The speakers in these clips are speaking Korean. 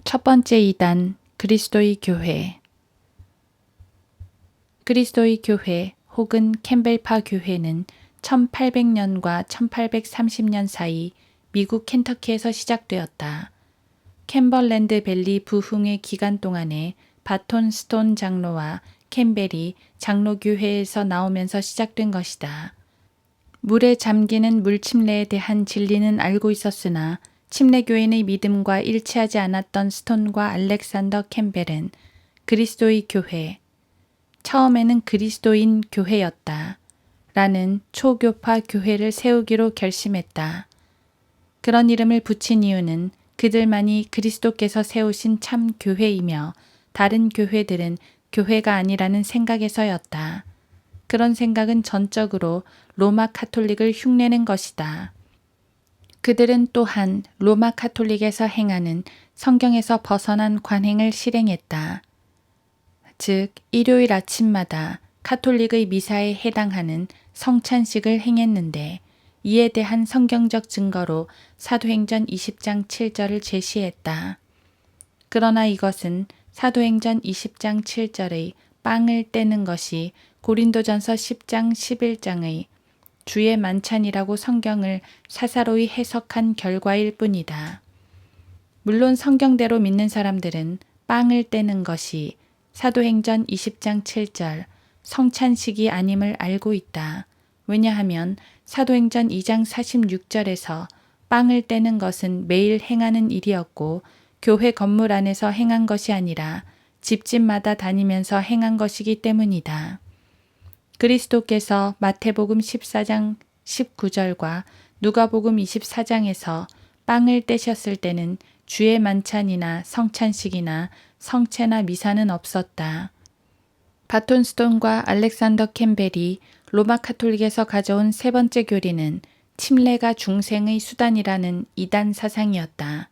첫 번째 이단, 그리스도의 교회. 그리스도의 교회 혹은 캠벨파 교회는 1800년과 1830년 사이 미국 켄터키에서 시작되었다. 캠벌랜드 밸리 부흥의 기간 동안에 바톤 스톤 장로와 캠벨이 장로교회에서 나오면서 시작된 것이다. 물에 잠기는 물침례에 대한 진리는 알고 있었으나 침례교인의 믿음과 일치하지 않았던 스톤과 알렉산더 캠벨은 그리스도의 교회, 처음에는 그리스도인 교회였다. 라는 초교파 교회를 세우기로 결심했다. 그런 이름을 붙인 이유는 그들만이 그리스도께서 세우신 참 교회이며 다른 교회들은 교회가 아니라는 생각에서였다. 그런 생각은 전적으로 로마 카톨릭을 흉내낸 것이다. 그들은 또한 로마 카톨릭에서 행하는 성경에서 벗어난 관행을 실행했다. 즉, 일요일 아침마다 카톨릭의 미사에 해당하는 성찬식을 행했는데 이에 대한 성경적 증거로 사도행전 20장 7절을 제시했다. 그러나 이것은 사도행전 20장 7절의 빵을 떼는 것이 고린도전서 10장 11장의 주의 만찬이라고 성경을 사사로이 해석한 결과일 뿐이다. 물론 성경대로 믿는 사람들은 빵을 떼는 것이 사도행전 20장 7절 성찬식이 아님을 알고 있다. 왜냐하면 사도행전 2장 46절에서 빵을 떼는 것은 매일 행하는 일이었고 교회 건물 안에서 행한 것이 아니라 집집마다 다니면서 행한 것이기 때문이다. 그리스도께서 마태복음 14장 19절과 누가복음 24장에서 빵을 떼셨을 때는 주의 만찬이나 성찬식이나 성체나 미사는 없었다. 바톤 스톤과 알렉산더 캠벨이 로마 카톨릭에서 가져온 세 번째 교리는 침례가 중생의 수단이라는 이단 사상이었다.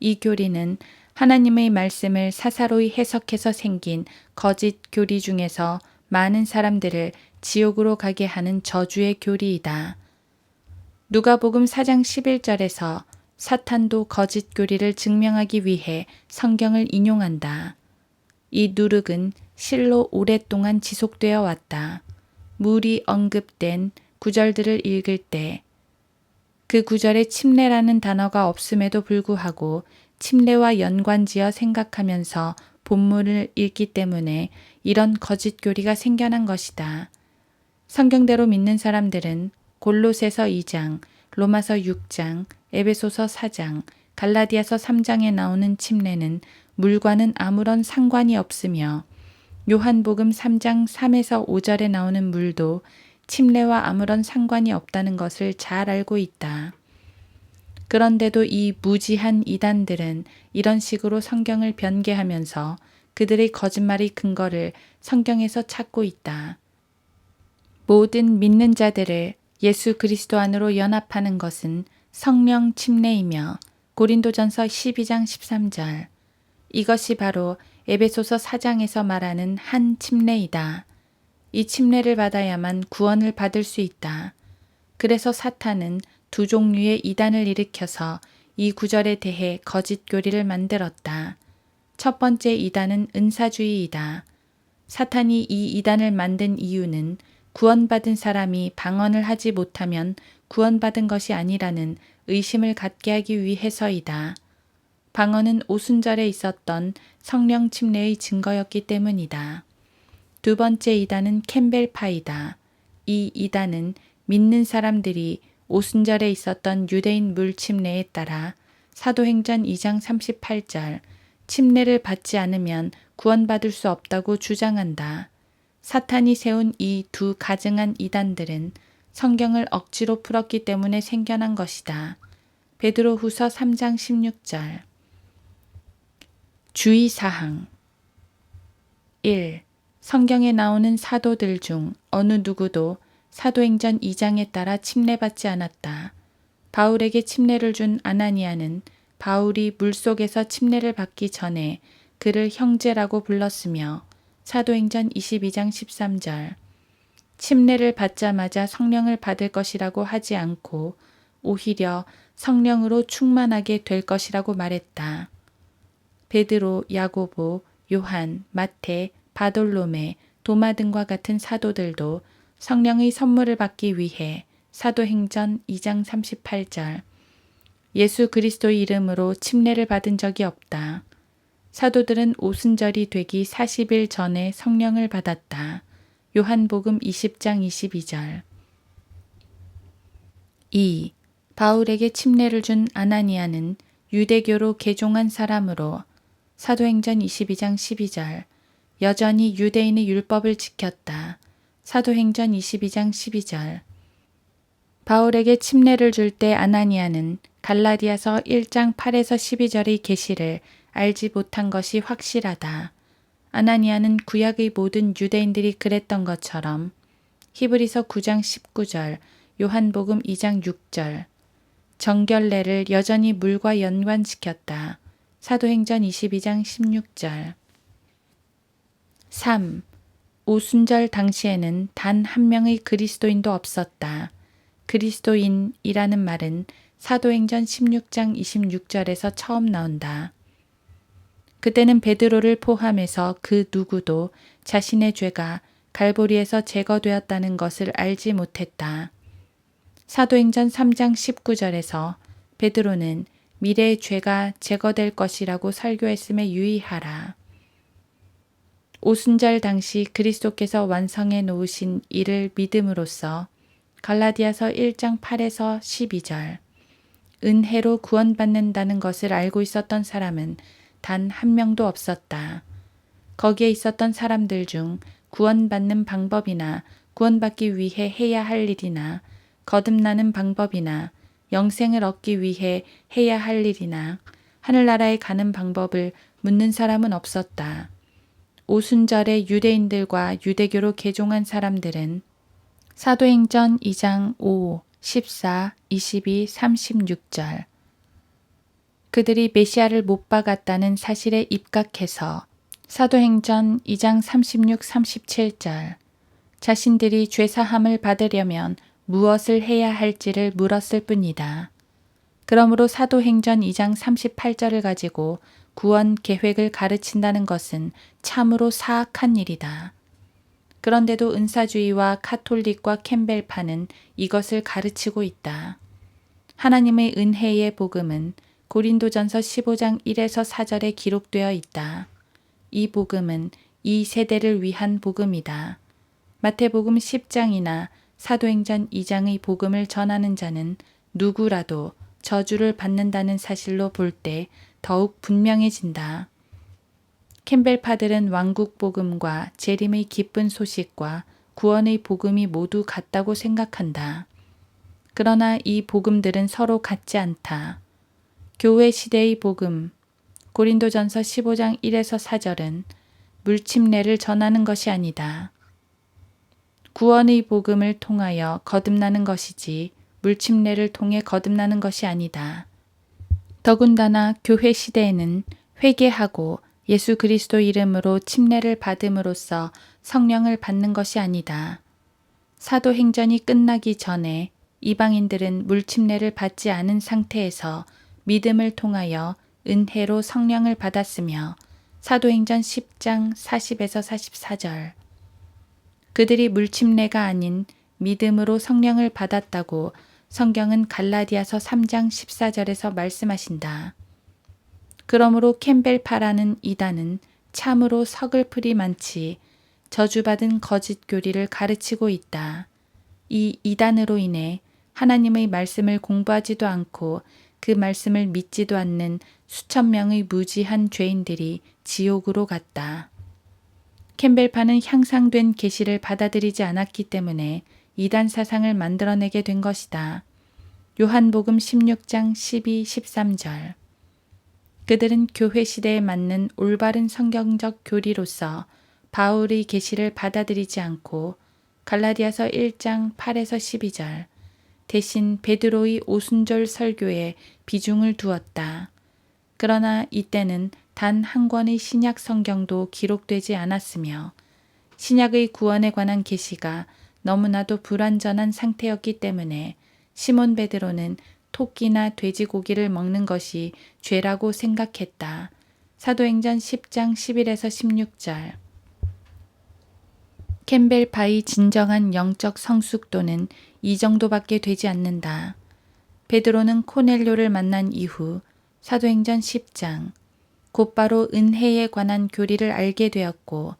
이 교리는 하나님의 말씀을 사사로이 해석해서 생긴 거짓 교리 중에서 많은 사람들을 지옥으로 가게 하는 저주의 교리이다. 누가복음 4장 11절에서 사탄도 거짓 교리를 증명하기 위해 성경을 인용한다. 이 누룩은 실로 오랫동안 지속되어 왔다. 물이 언급된 구절들을 읽을 때 그 구절에 침례라는 단어가 없음에도 불구하고 침례와 연관지어 생각하면서 본문을 읽기 때문에 이런 거짓 교리가 생겨난 것이다. 성경대로 믿는 사람들은 골로새서 2장, 로마서 6장, 에베소서 4장, 갈라디아서 3장에 나오는 침례는 물과는 아무런 상관이 없으며 요한복음 3장 3에서 5절에 나오는 물도 침례와 아무런 상관이 없다는 것을 잘 알고 있다. 그런데도 이 무지한 이단들은 이런 식으로 성경을 변개하면서 그들의 거짓말의 근거를 성경에서 찾고 있다. 모든 믿는 자들을 예수 그리스도 안으로 연합하는 것은 성령 침례이며 고린도전서 12장 13절 이것이 바로 에베소서 4장에서 말하는 한 침례이다. 이 침례를 받아야만 구원을 받을 수 있다. 그래서 사탄은 두 종류의 이단을 일으켜서 이 구절에 대해 거짓 교리를 만들었다. 첫 번째 이단은 은사주의이다. 사탄이 이 이단을 만든 이유는 구원받은 사람이 방언을 하지 못하면 구원받은 것이 아니라는 의심을 갖게 하기 위해서이다. 방언은 오순절에 있었던 성령 침례의 증거였기 때문이다. 두 번째 이단은 캠벨파이다. 이 이단은 믿는 사람들이 오순절에 있었던 유대인 물 침례에 따라 사도행전 2장 38절 침례를 받지 않으면 구원받을 수 없다고 주장한다. 사탄이 세운 이 두 가증한 이단들은 성경을 억지로 풀었기 때문에 생겨난 것이다. 베드로후서 3장 16절 주의사항 1. 성경에 나오는 사도들 중 어느 누구도 사도행전 2장에 따라 침례받지 않았다. 바울에게 침례를 준 아나니아는 바울이 물속에서 침례를 받기 전에 그를 형제라고 불렀으며 사도행전 22장 13절 침례를 받자마자 성령을 받을 것이라고 하지 않고 오히려 성령으로 충만하게 될 것이라고 말했다. 베드로, 야고보, 요한, 마태, 바돌로메, 도마 등과 같은 사도들도 성령의 선물을 받기 위해 사도행전 2장 38절 예수 그리스도의 이름으로 침례를 받은 적이 없다. 사도들은 오순절이 되기 40일 전에 성령을 받았다. 요한복음 20장 22절 2. 바울에게 침례를 준 아나니아는 유대교로 개종한 사람으로 사도행전 22장 12절 여전히 유대인의 율법을 지켰다. 사도행전 22장 12절 바울에게 침례를 줄 때 아나니아는 갈라디아서 1장 8에서 12절의 계시를 알지 못한 것이 확실하다. 아나니아는 구약의 모든 유대인들이 그랬던 것처럼 히브리서 9장 19절, 요한복음 2장 6절 정결례를 여전히 물과 연관시켰다. 사도행전 22장 16절 3. 오순절 당시에는 단 한 명의 그리스도인도 없었다. 그리스도인이라는 말은 사도행전 16장 26절에서 처음 나온다. 그때는 베드로를 포함해서 그 누구도 자신의 죄가 갈보리에서 제거되었다는 것을 알지 못했다. 사도행전 3장 19절에서 베드로는 미래의 죄가 제거될 것이라고 설교했음에 유의하라. 오순절 당시 그리스도께서 완성해 놓으신 일을 믿음으로써 갈라디아서 1장 8에서 12절 은혜로 구원받는다는 것을 알고 있었던 사람은 단 한 명도 없었다. 거기에 있었던 사람들 중 구원받는 방법이나 구원받기 위해 해야 할 일이나 거듭나는 방법이나 영생을 얻기 위해 해야 할 일이나 하늘나라에 가는 방법을 묻는 사람은 없었다. 오순절에 유대인들과 유대교로 개종한 사람들은 사도행전 2장 5, 14, 22, 36절 그들이 메시아를 못 박았다는 사실에 입각해서 사도행전 2장 36, 37절 자신들이 죄사함을 받으려면 무엇을 해야 할지를 물었을 뿐이다. 그러므로 사도행전 2장 38절을 가지고 구원 계획을 가르친다는 것은 참으로 사악한 일이다. 그런데도 은사주의와 카톨릭과 캠벨파는 이것을 가르치고 있다. 하나님의 은혜의 복음은 고린도전서 15장 1에서 4절에 기록되어 있다. 이 복음은 이 세대를 위한 복음이다. 마태복음 10장이나 사도행전 2장의 복음을 전하는 자는 누구라도 저주를 받는다는 사실로 볼 때 더욱 분명해진다. 캠벨파들은 왕국 복음과 재림의 기쁜 소식과 구원의 복음이 모두 같다고 생각한다. 그러나 이 복음들은 서로 같지 않다. 교회 시대의 복음, 고린도전서 15장 1에서 4절은 물침례를 전하는 것이 아니다. 구원의 복음을 통하여 거듭나는 것이지 물침례를 통해 거듭나는 것이 아니다. 더군다나 교회 시대에는 회개하고 예수 그리스도 이름으로 침례를 받음으로써 성령을 받는 것이 아니다. 사도행전이 끝나기 전에 이방인들은 물침례를 받지 않은 상태에서 믿음을 통하여 은혜로 성령을 받았으며 사도행전 10장 40에서 44절 그들이 물침례가 아닌 믿음으로 성령을 받았다고 성경은 갈라디아서 3장 14절에서 말씀하신다. 그러므로 캠벨파라는 이단은 참으로 서글프리 많지 저주받은 거짓 교리를 가르치고 있다. 이 이단으로 인해 하나님의 말씀을 공부하지도 않고 그 말씀을 믿지도 않는 수천 명의 무지한 죄인들이 지옥으로 갔다. 캠벨파는 향상된 계시를 받아들이지 않았기 때문에 이단 사상을 만들어내게 된 것이다. 요한복음 16장 12, 13절 그들은 교회 시대에 맞는 올바른 성경적 교리로서 바울의 계시를 받아들이지 않고 갈라디아서 1장 8에서 12절 대신 베드로의 오순절 설교에 비중을 두었다. 그러나 이때는 단 한 권의 신약 성경도 기록되지 않았으며 신약의 구원에 관한 계시가 너무나도 불완전한 상태였기 때문에 시몬 베드로는 토끼나 돼지고기를 먹는 것이 죄라고 생각했다. 사도행전 10장 11에서 16절. 캠벨파의 진정한 영적 성숙도는 이 정도밖에 되지 않는다. 베드로는 코넬료를 만난 이후 사도행전 10장 곧바로 은혜에 관한 교리를 알게 되었고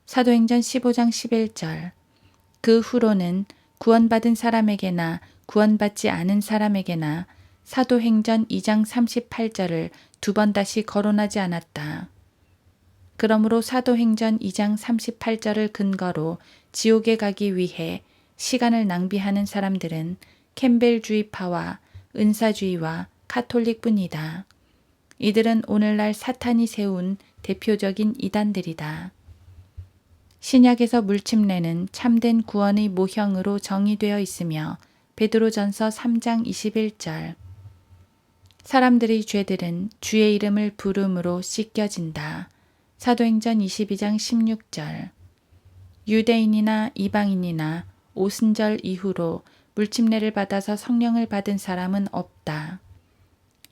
사도행전 15장 11절 그 후로는 구원받은 사람에게나 구원받지 않은 사람에게나 사도행전 2장 38절을 두 번 다시 거론하지 않았다. 그러므로 사도행전 2장 38절을 근거로 지옥에 가기 위해 시간을 낭비하는 사람들은 캠벨주의파와 은사주의와 카톨릭뿐이다. 이들은 오늘날 사탄이 세운 대표적인 이단들이다. 신약에서 물침례는 참된 구원의 모형으로 정의되어 있으며 베드로전서 3장 21절 사람들의 죄들은 주의 이름을 부름으로 씻겨진다. 사도행전 22장 16절 유대인이나 이방인이나 오순절 이후로 물침례를 받아서 성령을 받은 사람은 없다.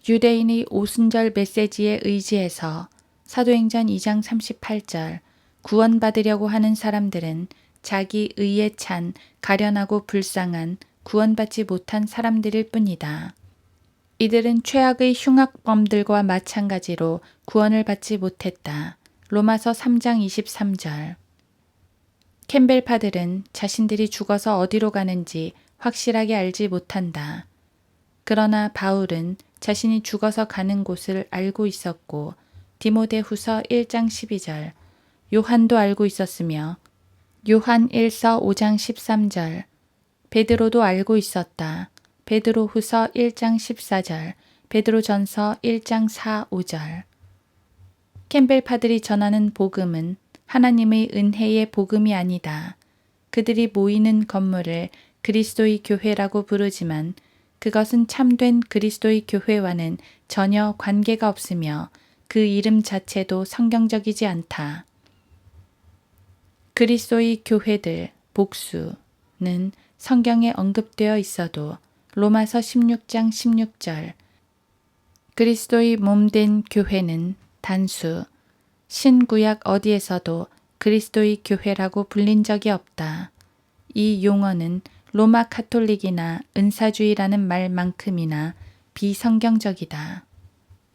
유대인의 오순절 메시지에 의지해서 사도행전 2장 38절 구원받으려고 하는 사람들은 자기 의에 찬 가련하고 불쌍한 구원받지 못한 사람들일 뿐이다. 이들은 최악의 흉악범들과 마찬가지로 구원을 받지 못했다. 로마서 3장 23절 캠벨파들은 자신들이 죽어서 어디로 가는지 확실하게 알지 못한다. 그러나 바울은 자신이 죽어서 가는 곳을 알고 있었고 디모데후서 1장 12절 요한도 알고 있었으며 요한 1서 5장 13절 베드로도 알고 있었다. 베드로후서 1장 14절 베드로전서 1장 4, 5절 캠벨파들이 전하는 복음은 하나님의 은혜의 복음이 아니다. 그들이 모이는 건물을 그리스도의 교회라고 부르지만 그것은 참된 그리스도의 교회와는 전혀 관계가 없으며 그 이름 자체도 성경적이지 않다. 그리스도의 교회들, 복수는 성경에 언급되어 있어도 로마서 16장 16절 그리스도의 몸된 교회는 단수, 신구약 어디에서도 그리스도의 교회라고 불린 적이 없다. 이 용어는 로마 카톨릭이나 은사주의라는 말만큼이나 비성경적이다.